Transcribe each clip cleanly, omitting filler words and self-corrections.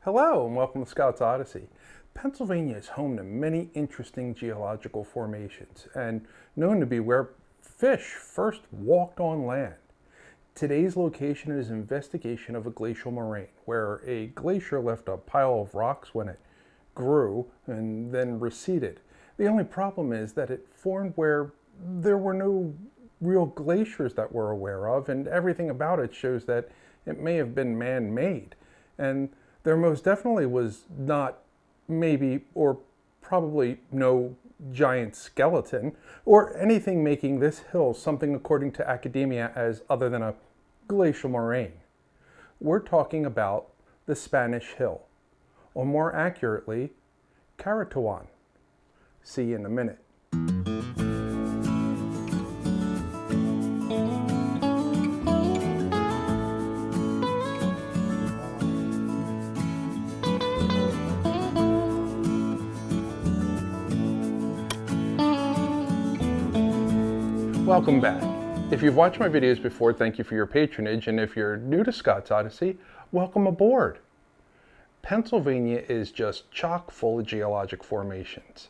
Hello and welcome to Scout's Odyssey. Pennsylvania is home to many interesting geological formations and known to be where fish first walked on land. Today's location is an investigation of a glacial moraine where a glacier left a pile of rocks when it grew and then receded. The only problem is that it formed where there were no real glaciers that we're aware of, and everything about it shows that it may have been man-made. And there most definitely was not, maybe, or probably no giant skeleton or anything making this hill something according to academia as other than a glacial moraine. We're talking about the Spanish Hill, or more accurately, Carantouan. See you in a minute. Welcome back. If you've watched my videos before, thank you for your patronage, and if you're new to Scott's Odyssey, welcome aboard. Pennsylvania is just chock full of geologic formations.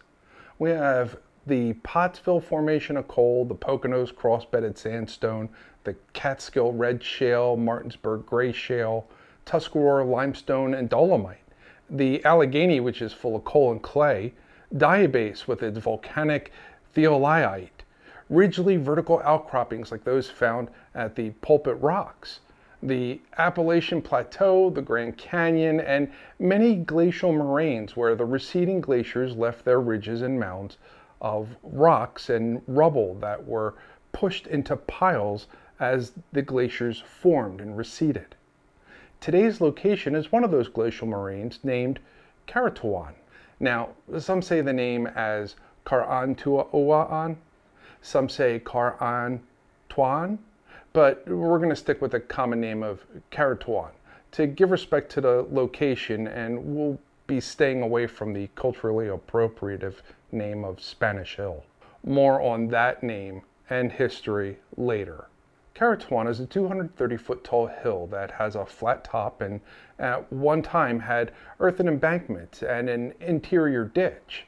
We have the Pottsville Formation of coal, the Poconos cross-bedded sandstone, the Catskill red shale, Martinsburg gray shale, Tuscarora limestone and dolomite, the Allegheny, which is full of coal and clay, Diabase with its volcanic thiolite, ridgely vertical outcroppings like those found at the Pulpit Rocks, the Appalachian Plateau, the Grand Canyon, and many glacial moraines where the receding glaciers left their ridges and mounds of rocks and rubble that were pushed into piles as the glaciers formed and receded. Today's location is one of those glacial moraines named Carantouan. Now, some say the name as Carantouan, some say Carantouan, but we're going to stick with the common name of Carantouan to give respect to the location, and we'll be staying away from the culturally appropriative name of Spanish Hill. More on that name and history later. Carantouan is a 230-foot tall hill that has a flat top and at one time had earthen embankments and an interior ditch.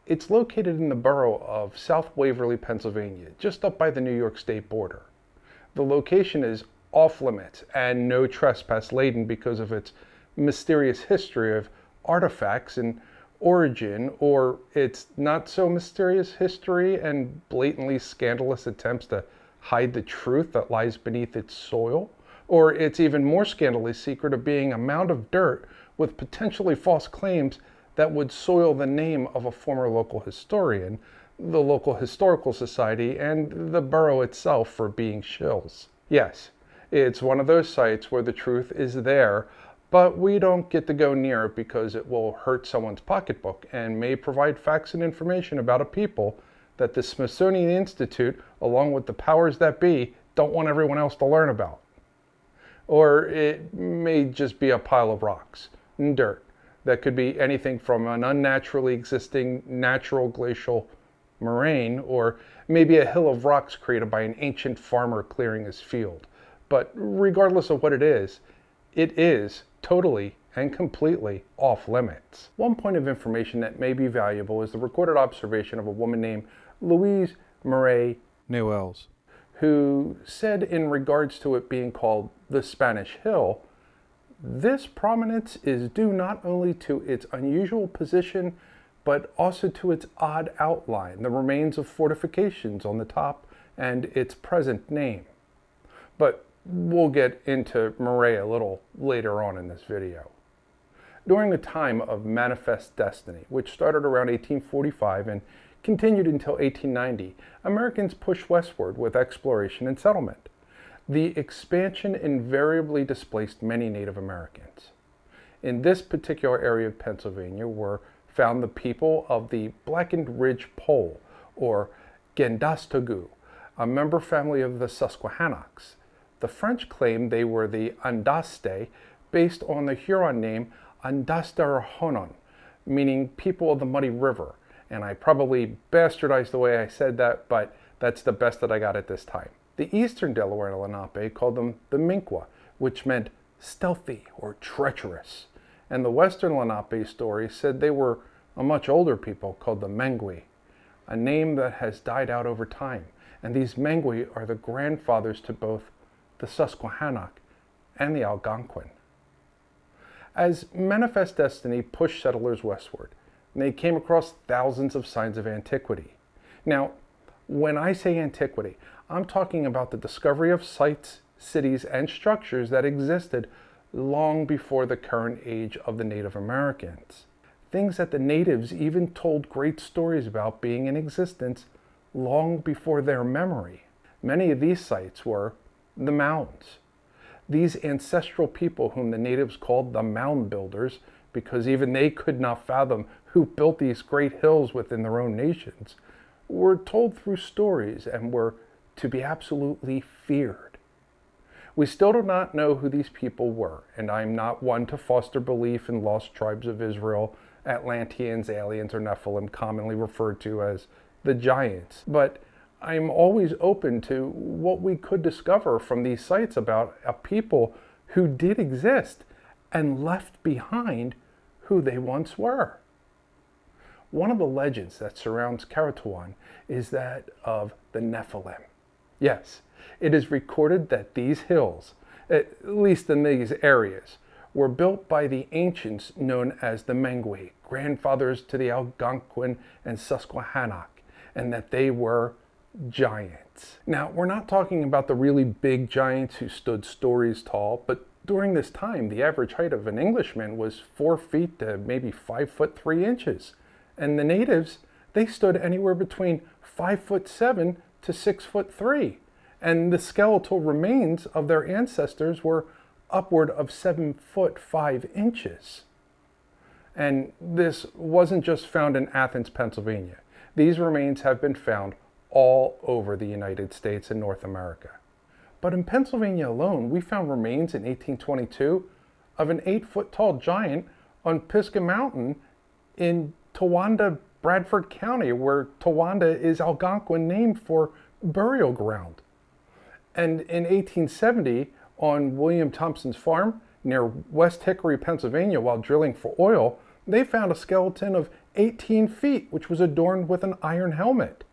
It's located in the borough of South Waverly, Pennsylvania, just up by the New York State border. The location is off limits and no trespass laden because of its mysterious history of artifacts and origin, or its not so mysterious history and blatantly scandalous attempts to hide the truth that lies beneath its soil, or its even more scandalous secret of being a mound of dirt with potentially false claims that would soil the name of a former local historian, the local historical society, and the borough itself for being shills. Yes, it's one of those sites where the truth is there, but we don't get to go near it because it will hurt someone's pocketbook and may provide facts and information about a people that the Smithsonian Institute, along with the powers that be, don't want everyone else to learn about. Or it may just be a pile of rocks and dirt. That could be anything from an unnaturally existing natural glacial moraine, or maybe a hill of rocks created by an ancient farmer clearing his field. But regardless of what it is totally and completely off limits. One point of information that may be valuable is the recorded observation of a woman named Louise Murray Newells, who said in regards to it being called the Spanish Hill, this prominence is due not only to its unusual position, but also to its odd outline, the remains of fortifications on the top, and its present name. But we'll get into Murray a little later on in this video. During the time of Manifest Destiny, which started around 1845 and continued until 1890, Americans pushed westward with exploration and settlement. The expansion invariably displaced many Native Americans. In this particular area of Pennsylvania were found the people of the Blackened Ridge Pole, or Gendastogu, a member family of the Susquehannocks. The French claimed they were the Andaste, based on the Huron name Andastarahonon, meaning people of the Muddy River. And I probably bastardized the way I said that, but that's the best that I got at this time. The eastern Delaware Lenape called them the Minqua, which meant stealthy or treacherous. And the Western Lenape story said they were a much older people called the Mengwi, a name that has died out over time. And these Mengwi are the grandfathers to both the Susquehannock and the Algonquin. As Manifest Destiny pushed settlers westward, they came across thousands of signs of antiquity. Now, when I say antiquity, I'm talking about the discovery of sites, cities, and structures that existed long before the current age of the Native Americans. Things that the natives even told great stories about being in existence long before their memory. Many of these sites were the mounds. These ancestral people whom the natives called the Mound Builders, because even they could not fathom who built these great hills within their own nations, were told through stories and were to be absolutely feared. We still do not know who these people were, and I'm not one to foster belief in lost tribes of Israel, Atlanteans, aliens, or Nephilim, commonly referred to as the giants. But I'm always open to what we could discover from these sites about a people who did exist and left behind who they once were. One of the legends that surrounds Carantouan is that of the Nephilim. Yes, it is recorded that these hills, at least in these areas, were built by the ancients known as the Mengwi, grandfathers to the Algonquin and Susquehannock, and that they were giants. Now, we're not talking about the really big giants who stood stories tall, but during this time, the average height of an Englishman was 4 feet to maybe 5 foot 3 inches. And the natives, they stood anywhere between 5'7" to 6'3". And the skeletal remains of their ancestors were upward of 7'5". And this wasn't just found in Athens, Pennsylvania. These remains have been found all over the United States and North America. But in Pennsylvania alone, we found remains in 1822 of an 8-foot tall giant on Pisgah Mountain in Towanda, Bradford County, where Towanda is Algonquin named for burial ground. And in 1870, on William Thompson's farm near West Hickory, Pennsylvania, while drilling for oil, they found a skeleton of 18 feet, which was adorned with an iron helmet.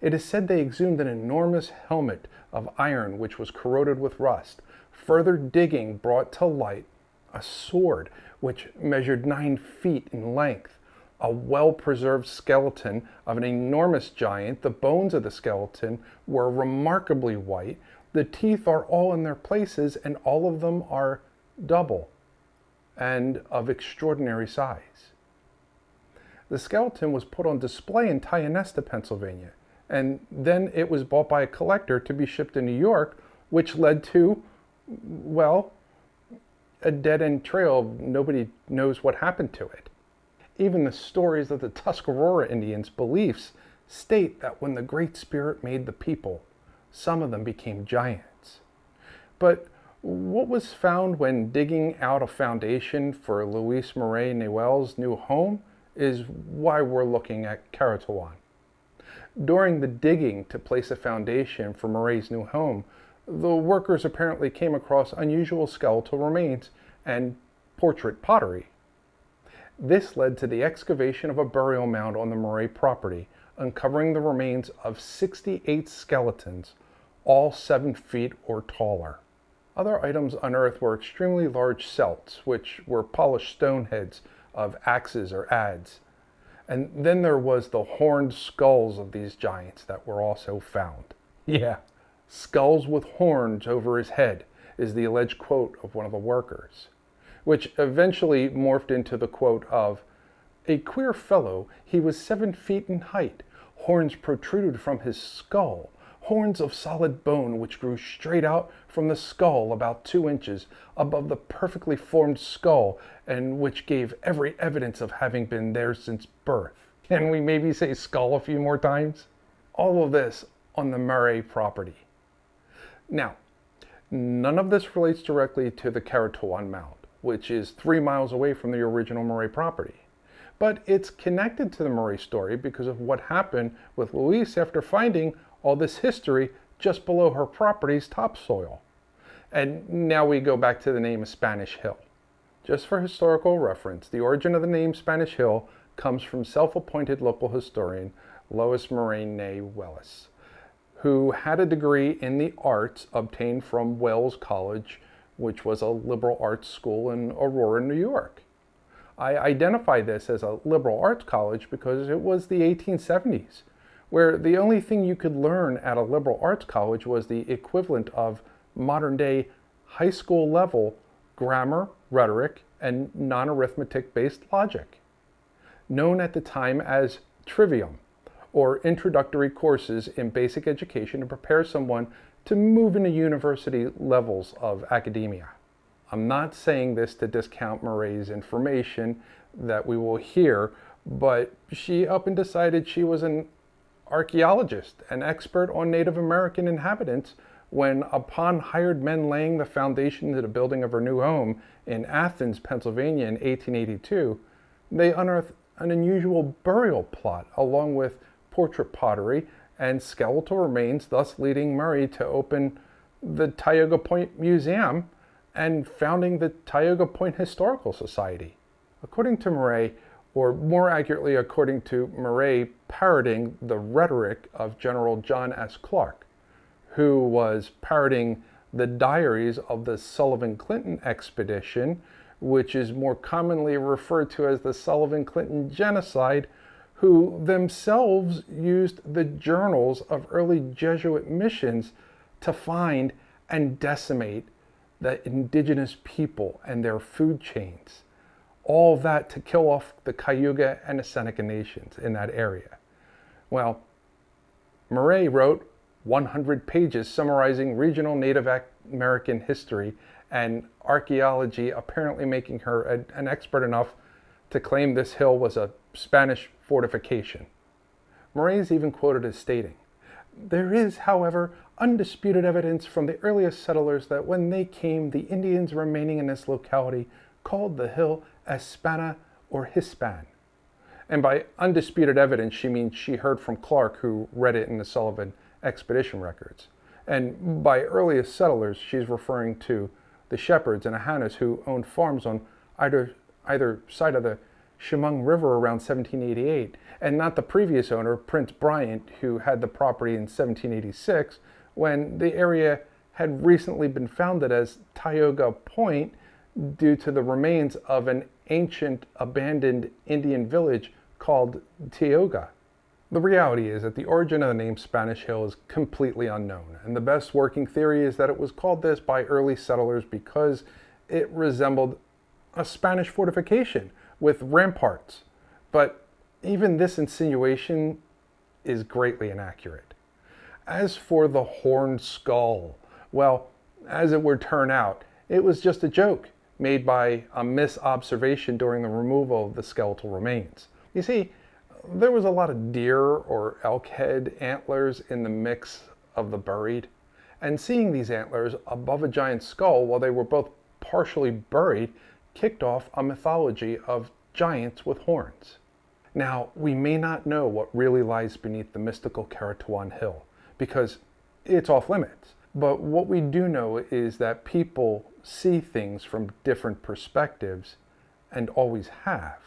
It is said they exhumed an enormous helmet of iron which was corroded with rust. Further digging brought to light a sword which measured 9 feet in length, a well-preserved skeleton of an enormous giant. The bones of the skeleton were remarkably white. The teeth are all in their places, and all of them are double and of extraordinary size. The skeleton was put on display in Tionesta, Pennsylvania, and then it was bought by a collector to be shipped to New York, which led to, well, a dead-end trail. Nobody knows what happened to it. Even the stories of the Tuscarora Indians' beliefs state that when the Great Spirit made the people, some of them became giants. But what was found when digging out a foundation for Louise Murray Newell's new home is why we're looking at Carantouan. During the digging to place a foundation for Murray's new home, the workers apparently came across unusual skeletal remains and portrait pottery. This led to the excavation of a burial mound on the Murray property, uncovering the remains of 68 skeletons, all 7 feet or taller. Other items unearthed were extremely large celts, which were polished stone heads of axes or adze. And then there was the horned skulls of these giants that were also found. Yeah, skulls with horns over his head is the alleged quote of one of the workers, which eventually morphed into the quote of, "A queer fellow, he was 7 feet in height. Horns protruded from his skull, horns of solid bone which grew straight out from the skull about 2 inches above the perfectly formed skull, and which gave every evidence of having been there since birth." Can we maybe say skull a few more times? All of this on the Murray property. Now, none of this relates directly to the Carantouan Mound, which is 3 miles away from the original Murray property. But it's connected to the Murray story because of what happened with Louise after finding all this history just below her property's topsoil. And now we go back to the name of Spanish Hill. Just for historical reference, the origin of the name Spanish Hill comes from self-appointed local historian Lois Moraine Nay Wellis, who had a degree in the arts obtained from Wells College, which was a liberal arts school in Aurora, New York. I identify this as a liberal arts college because it was the 1870s, where the only thing you could learn at a liberal arts college was the equivalent of modern-day high school level grammar, rhetoric, and non-arithmetic based logic, known at the time as trivium, or introductory courses in basic education to prepare someone to move into university levels of academia. I'm not saying this to discount Murray's information that we will hear, but she up and decided she was an archaeologist, an expert on Native American inhabitants, when upon hired men laying the foundation to the building of her new home in Athens, Pennsylvania in 1882, they unearthed an unusual burial plot along with portrait pottery and skeletal remains, thus leading Murray to open the Tioga Point Museum and founding the Tioga Point Historical Society. According to Murray, or more accurately according to Murray parroting the rhetoric of General John S. Clark, who was parroting the diaries of the Sullivan-Clinton expedition, which is more commonly referred to as the Sullivan-Clinton genocide, who themselves used the journals of early Jesuit missions to find and decimate the indigenous people and their food chains. All that to kill off the Cayuga and the Seneca nations in that area. Well, Murray wrote 100 pages summarizing regional Native American history and archaeology, apparently making her an expert enough to claim this hill was a Spanish fortification. Murray is even quoted as stating, "There is, however, undisputed evidence from the earliest settlers that when they came, the Indians remaining in this locality called the hill Espana or Hispan." And by undisputed evidence, she means she heard from Clark, who read it in the Sullivan expedition records. And by earliest settlers, she's referring to the shepherds and Ahanas who owned farms on either side of the Chemung River around 1788, and not the previous owner, Prince Bryant, who had the property in 1786, when the area had recently been founded as Tioga Point due to the remains of an ancient abandoned Indian village called Tioga. The reality is that the origin of the name Spanish Hill is completely unknown, and the best working theory is that it was called this by early settlers because it resembled a Spanish fortification with ramparts. But even this insinuation is greatly inaccurate. As for the horned skull, well, as it would turn out, it was just a joke made by a misobservation during the removal of the skeletal remains. You see, there was a lot of deer or elk head antlers in the mix of the buried, and seeing these antlers above a giant skull while they were both partially buried kicked off a mythology of giants with horns. Now, we may not know what really lies beneath the mystical Carantouan hill because it's off limits, but what we do know is that people see things from different perspectives and always have.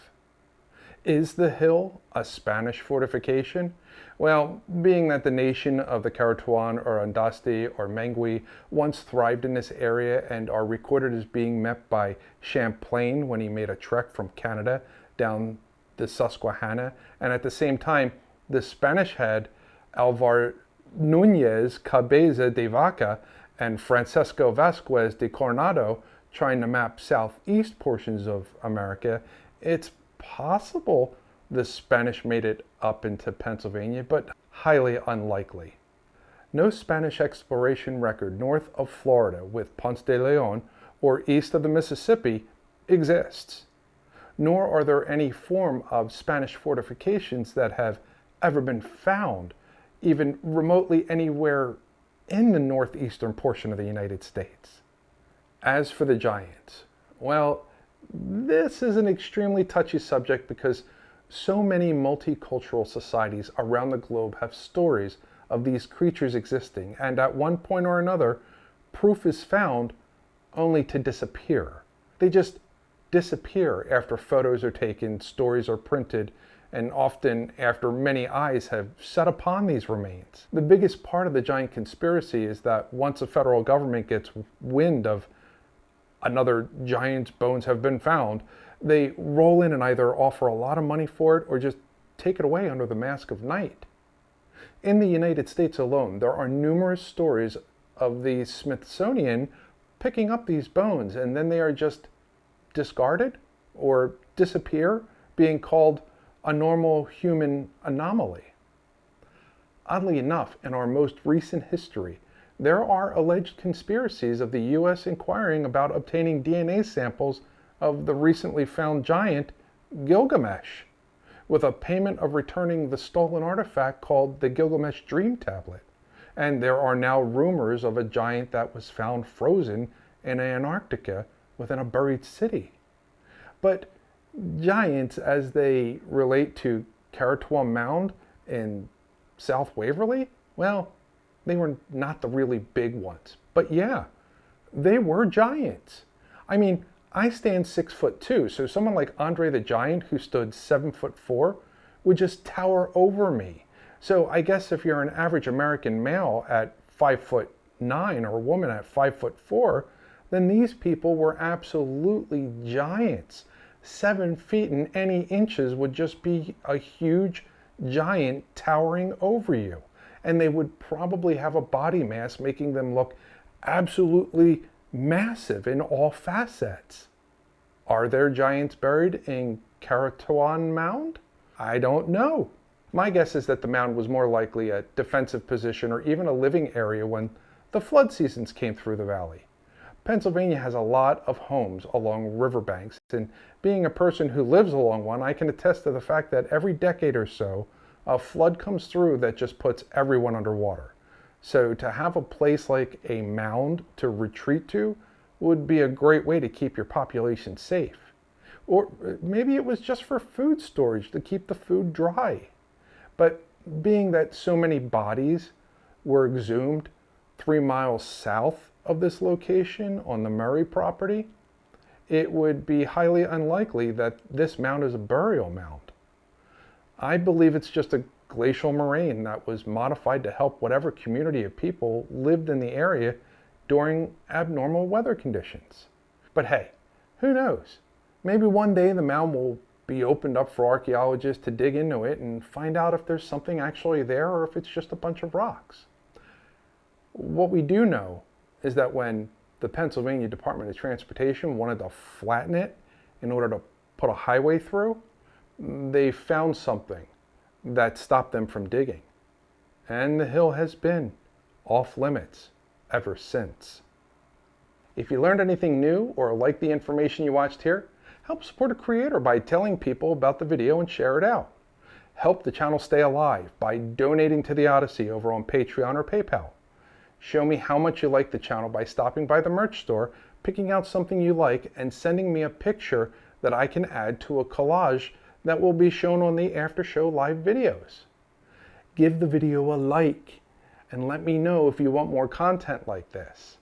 Is the hill a Spanish fortification? Well, being that the nation of the Carantouan or ODDDySEEy or Mengwi once thrived in this area and are recorded as being met by Champlain when he made a trek from Canada down the Susquehanna, and at the same time, the Spanish had Alvar Núñez Cabeza de Vaca and Francisco Vasquez de Coronado trying to map southeast portions of America, it's possible the Spanish made it up into Pennsylvania, but highly unlikely. No Spanish exploration record north of Florida with Ponce de Leon or east of the Mississippi exists, nor are there any form of Spanish fortifications that have ever been found, even remotely anywhere in the northeastern portion of the United States. As for the giants, well, this is an extremely touchy subject because so many multicultural societies around the globe have stories of these creatures existing, and at one point or another, proof is found only to disappear. They just disappear after photos are taken, stories are printed, and often after many eyes have set upon these remains. The biggest part of the giant conspiracy is that once the federal government gets wind of another giant's bones have been found, they roll in and either offer a lot of money for it or just take it away under the mask of night. In the United States alone, there are numerous stories of the Smithsonian picking up these bones and then they are just discarded or disappear, being called a normal human anomaly. Oddly enough, in our most recent history, there are alleged conspiracies of the U.S. inquiring about obtaining DNA samples of the recently found giant Gilgamesh, with a payment of returning the stolen artifact called the Gilgamesh Dream Tablet. And there are now rumors of a giant that was found frozen in Antarctica within a buried city. But giants, as they relate to Carantouan Mound in South Waverly, well, they were not the really big ones. But yeah, they were giants. I mean, I stand 6'2", so someone like Andre the Giant, who stood 7'4", would just tower over me. So I guess if you're an average American male at 5'9" or a woman at 5'4", then these people were absolutely giants. 7 feet and any inches would just be a huge giant towering over you. And they would probably have a body mass making them look absolutely massive in all facets. Are there giants buried in Carantouan Mound? I don't know. My guess is that the mound was more likely a defensive position or even a living area when the flood seasons came through the valley. Pennsylvania has a lot of homes along riverbanks, and being a person who lives along one, I can attest to the fact that every decade or so, a flood comes through that just puts everyone underwater. So to have a place like a mound to retreat to would be a great way to keep your population safe. Or maybe it was just for food storage to keep the food dry. But being that so many bodies were exhumed 3 miles south of this location on the Murray property, it would be highly unlikely that this mound is a burial mound. I believe it's just a glacial moraine that was modified to help whatever community of people lived in the area during abnormal weather conditions. But hey, who knows? Maybe one day the mound will be opened up for archaeologists to dig into it and find out if there's something actually there or if it's just a bunch of rocks. What we do know is that when the Pennsylvania Department of Transportation wanted to flatten it in order to put a highway through, they found something that stopped them from digging. And the hill has been off limits ever since. If you learned anything new or like the information you watched here, help support a creator by telling people about the video and share it out. Help the channel stay alive by donating to the ODDySEEy over on Patreon or PayPal. Show me how much you like the channel by stopping by the merch store, picking out something you like, and sending me a picture that I can add to a collage that will be shown on the after show live videos. Give the video a like and let me know if you want more content like this.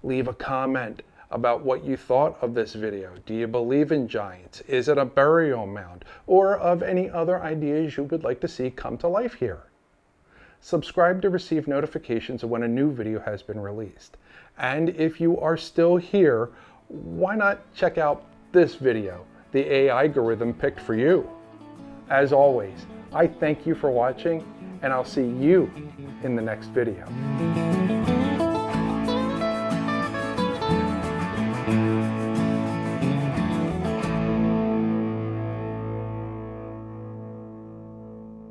Leave a comment about what you thought of this video. Do you believe in giants? Is it a burial mound? Or of any other ideas you would like to see come to life here. Subscribe to receive notifications of when a new video has been released. And if you are still here, why not check out this video, the AI algorithm picked for you. As always, I thank you for watching, and I'll see you in the next video.